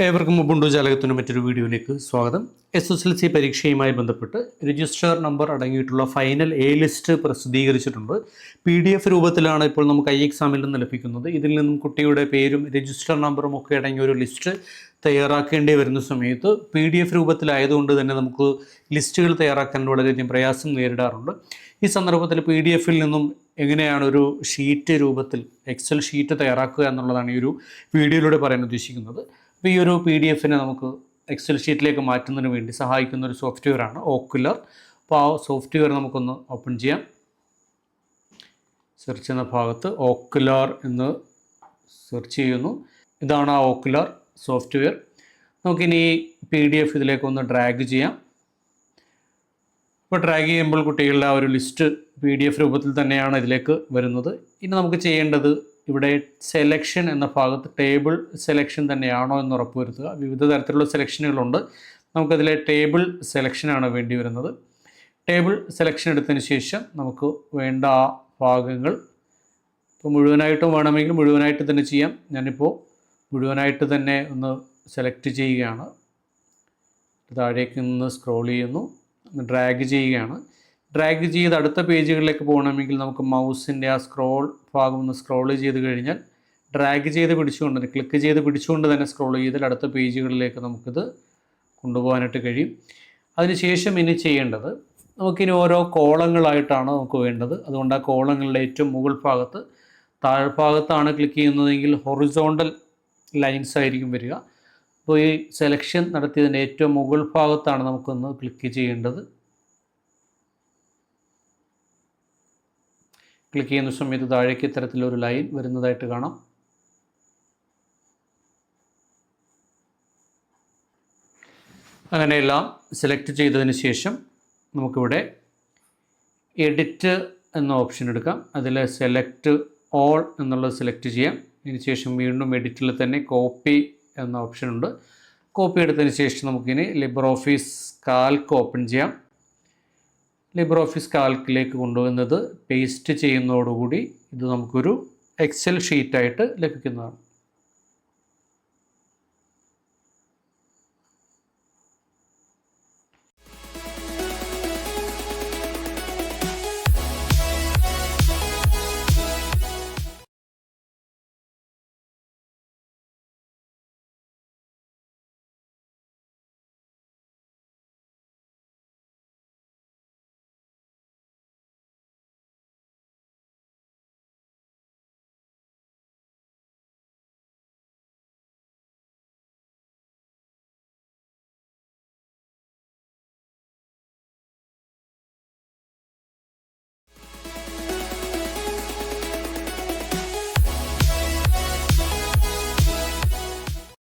ഏവർക്കും ഉബുണ്ടു ജാലകത്തിൻ്റെ മറ്റൊരു വീഡിയോയിലേക്ക് സ്വാഗതം. SSLC പരീക്ഷയുമായി ബന്ധപ്പെട്ട് രജിസ്റ്റർ നമ്പർ അടങ്ങിയിട്ടുള്ള ഫൈനൽ എ ലിസ്റ്റ് പ്രസിദ്ധീകരിച്ചിട്ടുണ്ട്. PDF രൂപത്തിലാണ് ഇപ്പോൾ നമുക്ക് എക്സാമിൽ നിന്ന് ലഭിക്കുന്നത്. ഇതിൽ നിന്നും കുട്ടിയുടെ പേരും രജിസ്റ്റർ നമ്പറും ഒക്കെ അടങ്ങിയ ഒരു ലിസ്റ്റ് തയ്യാറാക്കേണ്ടി വരുന്ന സമയത്ത് PDF രൂപത്തിലായതുകൊണ്ട് തന്നെ നമുക്ക് ലിസ്റ്റുകൾ തയ്യാറാക്കാൻ വളരെയധികം പ്രയാസം നേരിടാറുണ്ട്. ഈ സന്ദർഭത്തിൽ PDF നിന്നും എങ്ങനെയാണ് ഒരു ഷീറ്റ് രൂപത്തിൽ എക്സൽ ഷീറ്റ് തയ്യാറാക്കുക എന്നുള്ളതാണ് ഈ ഒരു വീഡിയോയിലൂടെ പറയാൻ ഉദ്ദേശിക്കുന്നത്. അപ്പോൾ ഈ ഒരു PDF നമുക്ക് എക്സൽ ഷീറ്റിലേക്ക് മാറ്റുന്നതിന് വേണ്ടി സഹായിക്കുന്ന ഒരു സോഫ്റ്റ്വെയറാണ് ഓക്കുലർ. അപ്പോൾ ആ സോഫ്റ്റ്വെയർ നമുക്കൊന്ന് ഓപ്പൺ ചെയ്യാം. സെർച്ച് ചെയ്യുന്ന ഭാഗത്ത് ഓക്കുലർ എന്ന് സെർച്ച് ചെയ്യുന്നു. ഇതാണ് ആ ഓക്കുലർ സോഫ്റ്റ്വെയർ. നമുക്കിനി PDF ഇതിലേക്കൊന്ന് ഡ്രാഗ് ചെയ്യാം. ഇപ്പോൾ ഡ്രാഗ് ചെയ്യുമ്പോൾ കുട്ടികളുടെ ആ ഒരു ലിസ്റ്റ് PDF രൂപത്തിൽ തന്നെയാണ് ഇതിലേക്ക് വരുന്നത്. ഇനി നമുക്ക് ചെയ്യേണ്ടത് ഇവിടെ സെലക്ഷൻ എന്ന ഭാഗത്ത് ടേബിൾ സെലക്ഷൻ തന്നെയാണോ എന്ന് ഉറപ്പുവരുത്തുക. വിവിധ തരത്തിലുള്ള സെലക്ഷനുകളുണ്ട്. നമുക്കതിലെ ടേബിൾ സെലക്ഷനാണ് വേണ്ടി വരുന്നത്. ടേബിൾ സെലക്ഷൻ എടുത്തതിന് ശേഷം നമുക്ക് വേണ്ട ആ ഭാഗങ്ങൾ ഇപ്പോൾ മുഴുവനായിട്ടും വേണമെങ്കിൽ മുഴുവനായിട്ട് തന്നെ ചെയ്യാം. ഞാനിപ്പോൾ മുഴുവനായിട്ട് തന്നെ ഒന്ന് സെലക്ട് ചെയ്യുകയാണ്. താഴേക്ക് നിന്ന് സ്ക്രോൾ ചെയ്യുന്നു, ഡ്രാഗ് ചെയ്യുകയാണ്. ഡ്രാഗ് ചെയ്ത് അടുത്ത പേജുകളിലേക്ക് പോകണമെങ്കിൽ നമുക്ക് മൗസിൻ്റെ ആ സ്ക്രോൾ ഭാഗം ഒന്ന് സ്ക്രോൾ ചെയ്ത് കഴിഞ്ഞാൽ ഡ്രാഗ് ചെയ്ത് പിടിച്ചുകൊണ്ട് ക്ലിക്ക് ചെയ്ത് പിടിച്ചുകൊണ്ട് തന്നെ സ്ക്രോൾ ചെയ്താൽ അടുത്ത പേജുകളിലേക്ക് നമുക്കിത് കൊണ്ടുപോകാനായിട്ട് കഴിയും. അതിനുശേഷം ഇനി ചെയ്യേണ്ടത് നമുക്കിനി ഓരോ കോളങ്ങളായിട്ടാണ് നമുക്ക് വേണ്ടത്. അതുകൊണ്ട് ആ കോളങ്ങളുടെ ഏറ്റവും മുകൾ ഭാഗത്ത് താഴ്ഭാഗത്താണ് ക്ലിക്ക് ചെയ്യുന്നതെങ്കിൽ ഹൊറിസോണ്ടൽ ലൈൻസ് ആയിരിക്കും വരിക. അപ്പോൾ ഈ സെലക്ഷൻ നടത്തിയതിൻ്റെ ഏറ്റവും മുകൾ ഭാഗത്താണ് നമുക്കൊന്ന് ക്ലിക്ക് ചെയ്യേണ്ടത്. ക്ലിക്ക് ചെയ്യുന്ന സമയത്ത് താഴേക്ക് ഇത്തരത്തിലൊരു ലൈൻ വരുന്നതായിട്ട് കാണാം. അങ്ങനെയെല്ലാം സെലക്ട് ചെയ്തതിന് ശേഷം നമുക്കിവിടെ എഡിറ്റ് എന്ന ഓപ്ഷൻ എടുക്കാം. അതിൽ സെലക്ട് ഓൾ എന്നുള്ളത് സെലക്ട് ചെയ്യാം. അതിനുശേഷം വീണ്ടും എഡിറ്റിൽ തന്നെ കോപ്പി എന്ന ഓപ്ഷൻ ഉണ്ട്. കോപ്പി എടുത്തതിന് ശേഷം നമുക്കിനി ലിബ്രിയോഫീസ് കാൽക്ക് ഓപ്പൺ ചെയ്യാം. ലിബ്രിയോഫീസ് കാൽക്കിലേക്ക് കൊണ്ടുവന്നത് പേസ്റ്റ് ചെയ്യുന്നതോടുകൂടി ഇത് നമുക്കൊരു എക്സൽ ഷീറ്റായിട്ട് ലഭിക്കുന്നതാണ്.